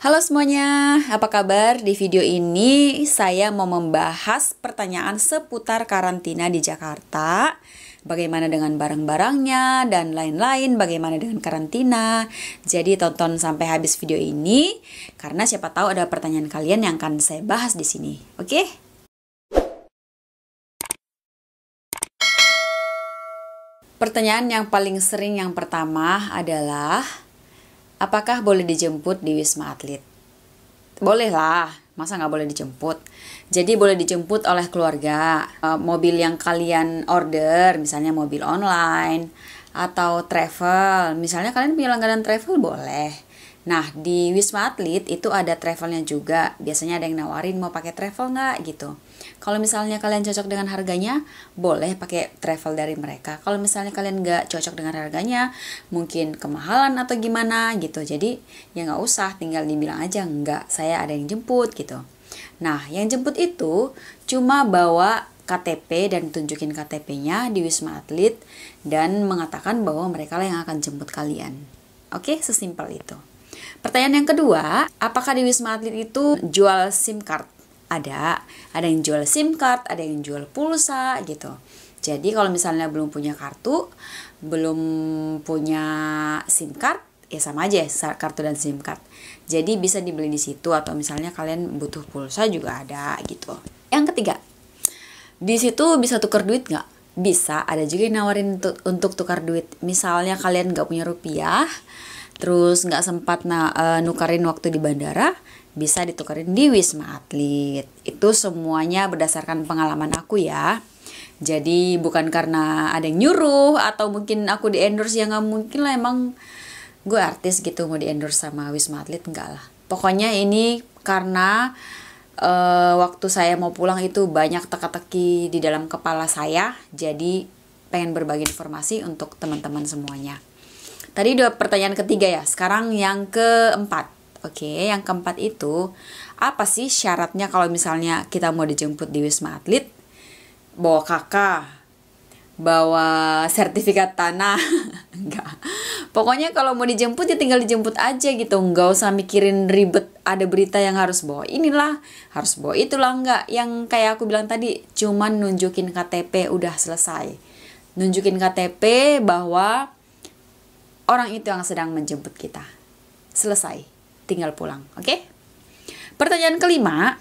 Halo semuanya, apa kabar? Di video ini saya mau membahas pertanyaan seputar karantina di Jakarta. Bagaimana dengan barang-barangnya dan lain-lain, bagaimana dengan karantina. Jadi tonton sampai habis video ini karena siapa tahu ada pertanyaan kalian yang akan saya bahas di sini. Oke? Pertanyaan yang paling sering yang pertama adalah, apakah boleh dijemput di Wisma Atlet? Boleh lah, masa nggak boleh dijemput? Jadi boleh dijemput oleh keluarga. Mobil yang kalian order, misalnya mobil online atau travel. Misalnya kalian punya langganan travel, boleh. Nah, di Wisma Atlet itu ada travelnya juga. Biasanya ada yang nawarin mau pakai travel nggak gitu. Kalau misalnya kalian cocok dengan harganya, boleh pakai travel dari mereka. Kalau misalnya kalian nggak cocok dengan harganya, mungkin kemahalan atau gimana gitu. Jadi ya nggak usah, tinggal dibilang aja nggak, saya ada yang jemput gitu. Nah, yang jemput itu cuma bawa KTP dan tunjukin KTP-nya di Wisma Atlet dan mengatakan bahwa mereka lah yang akan jemput kalian. Oke, sesimpel itu. Pertanyaan yang kedua, apakah di Wisma Atlet itu jual SIM card? Ada yang jual SIM card, ada yang jual pulsa gitu. Jadi kalau misalnya belum punya kartu, belum punya SIM card, ya sama aja kartu dan SIM card. Jadi bisa dibeli di situ atau misalnya kalian butuh pulsa juga ada gitu. Yang ketiga, di situ bisa tukar duit nggak? Bisa, ada juga yang nawarin untuk tukar duit. Misalnya kalian nggak punya rupiah, terus nggak sempat nukarin waktu di bandara, bisa ditukarin di Wisma Atlet. Itu semuanya berdasarkan pengalaman aku ya. Jadi bukan karena ada yang nyuruh atau mungkin aku di endorse, ya nggak mungkin lah, emang gue artis gitu mau di endorse sama Wisma Atlet, enggak lah. Pokoknya ini karena waktu saya mau pulang itu banyak teka-teki di dalam kepala saya, jadi pengen berbagi informasi untuk teman-teman semuanya. Tadi udah pertanyaan ketiga ya, sekarang yang keempat. Oke, yang keempat itu, apa sih syaratnya kalau misalnya kita mau dijemput di Wisma Atlet? Bawa KK, bawa sertifikat tanah, enggak. Pokoknya kalau mau dijemput ya tinggal dijemput aja gitu, nggak usah mikirin ribet, ada berita yang harus bawa inilah, harus bawa itulah, enggak. Yang kayak aku bilang tadi, cuman nunjukin KTP udah selesai. Nunjukin KTP bahwa orang itu yang sedang menjemput kita. Selesai, tinggal pulang, oke? Pertanyaan kelima,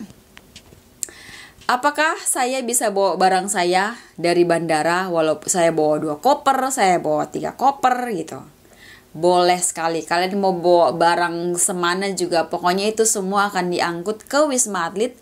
apakah saya bisa bawa barang saya dari bandara walaupun saya bawa 2 koper, saya bawa 3 koper gitu? Boleh sekali, kalian mau bawa barang semana juga, pokoknya itu semua akan diangkut ke Wisma Atlet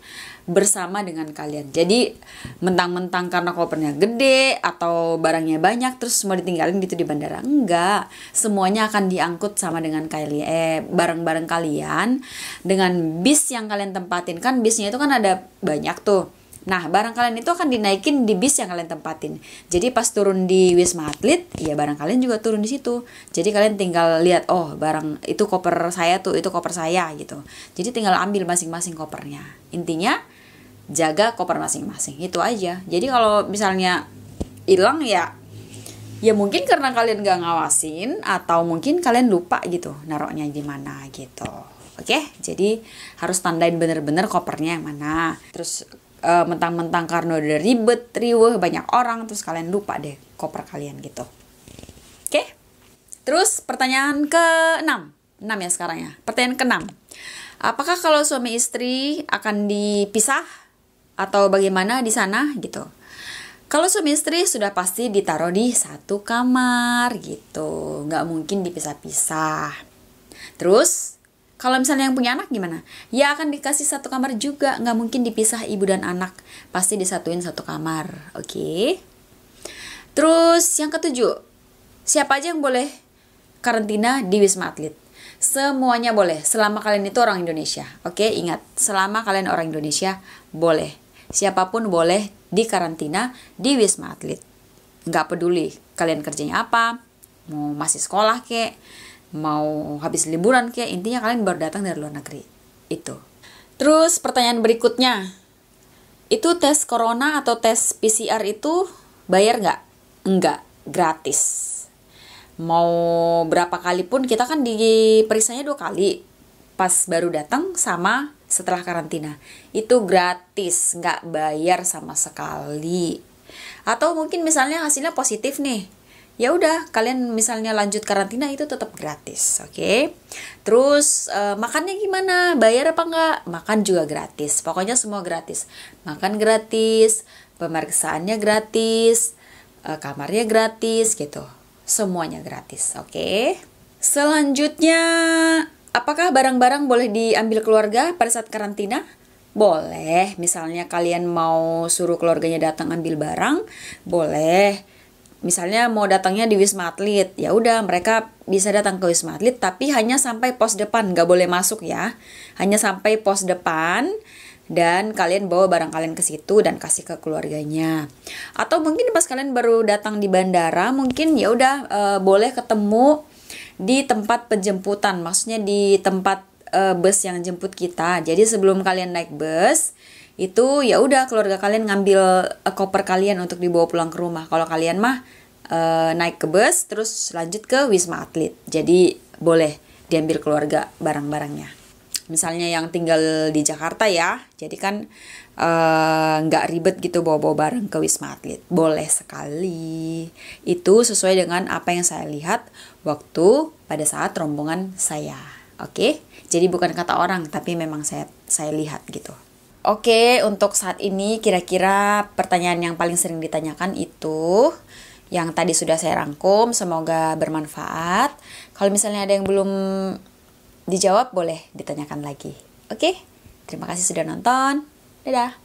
bersama dengan kalian. Jadi mentang-mentang karena kopernya gede atau barangnya banyak terus mau ditinggalin gitu di bandara, enggak. Semuanya akan diangkut sama dengan kalian, barang-barang kalian dengan bis yang kalian tempatin. Kan bisnya itu kan ada banyak tuh. Nah, barang kalian itu akan dinaikin di bis yang kalian tempatin. Jadi pas turun di Wisma Atlet, ya barang kalian juga turun di situ. Jadi kalian tinggal lihat, oh barang itu koper saya tuh, itu koper saya gitu. Jadi tinggal ambil masing-masing kopernya. Intinya jaga koper masing-masing, itu aja. Jadi kalau misalnya hilang ya mungkin karena kalian gak ngawasin atau mungkin kalian lupa gitu naruhnya di mana gitu. Oke, jadi harus tandain bener-bener kopernya yang mana. Terus mentang-mentang karena udah ribet, riweh, banyak orang, terus kalian lupa deh koper kalian gitu. Oke? Terus pertanyaan ke-6 ya sekarang ya. Pertanyaan ke-6, apakah kalau suami istri akan dipisah atau bagaimana di sana gitu? Kalau suami istri sudah pasti ditaruh di satu kamar gitu, nggak mungkin dipisah-pisah. Terus kalau misalnya yang punya anak gimana? Ya akan dikasih satu kamar juga, nggak mungkin dipisah ibu dan anak, pasti disatuin satu kamar, oke? Terus yang ketujuh, siapa aja yang boleh karantina di Wisma Atlet? Semuanya boleh, selama kalian itu orang Indonesia, oke? Ingat, selama kalian orang Indonesia boleh, siapapun boleh dikarantina di Wisma Atlet. Nggak peduli kalian kerjanya apa, mau masih sekolah kek, mau habis liburan kayak, intinya kalian baru datang dari luar negeri itu. Terus pertanyaan berikutnya, itu tes corona atau tes PCR itu bayar nggak? Enggak, gratis. Mau berapa kali pun kita kan diperiksanya 2 kali. pas baru datang sama setelah karantina. Itu gratis, nggak bayar sama sekali. Atau mungkin misalnya hasilnya positif nih, ya udah kalian misalnya lanjut karantina itu tetap gratis, oke? Terus makannya gimana? Bayar apa enggak? Makan juga gratis. Pokoknya semua gratis. Makan gratis, pemeriksaannya gratis, kamarnya gratis gitu. Semuanya gratis, oke? Selanjutnya, apakah barang-barang boleh diambil keluarga pada saat karantina? Boleh. Misalnya kalian mau suruh keluarganya datang ambil barang, boleh. Misalnya mau datangnya di Wisma Atlet, ya udah mereka bisa datang ke Wisma Atlet, tapi hanya sampai pos depan, nggak boleh masuk ya. Hanya sampai pos depan, dan kalian bawa barang kalian ke situ dan kasih ke keluarganya. Atau mungkin pas kalian baru datang di bandara, mungkin ya udah boleh ketemu di tempat penjemputan, maksudnya di tempat bus yang jemput kita. Jadi sebelum kalian naik bus itu ya udah keluarga kalian ngambil koper kalian untuk dibawa pulang ke rumah. Kalau kalian mah naik ke bus terus lanjut ke Wisma Atlet. Jadi boleh diambil keluarga barang-barangnya. Misalnya yang tinggal di Jakarta ya, jadi kan nggak ribet gitu bawa-bawa barang ke Wisma Atlet. Boleh sekali. Itu sesuai dengan apa yang saya lihat waktu pada saat rombongan saya. Oke, jadi bukan kata orang, tapi memang saya lihat gitu. Oke, untuk saat ini kira-kira pertanyaan yang paling sering ditanyakan itu yang tadi sudah saya rangkum, semoga bermanfaat. Kalau misalnya ada yang belum dijawab, boleh ditanyakan lagi. Oke, terima kasih sudah nonton. Dadah.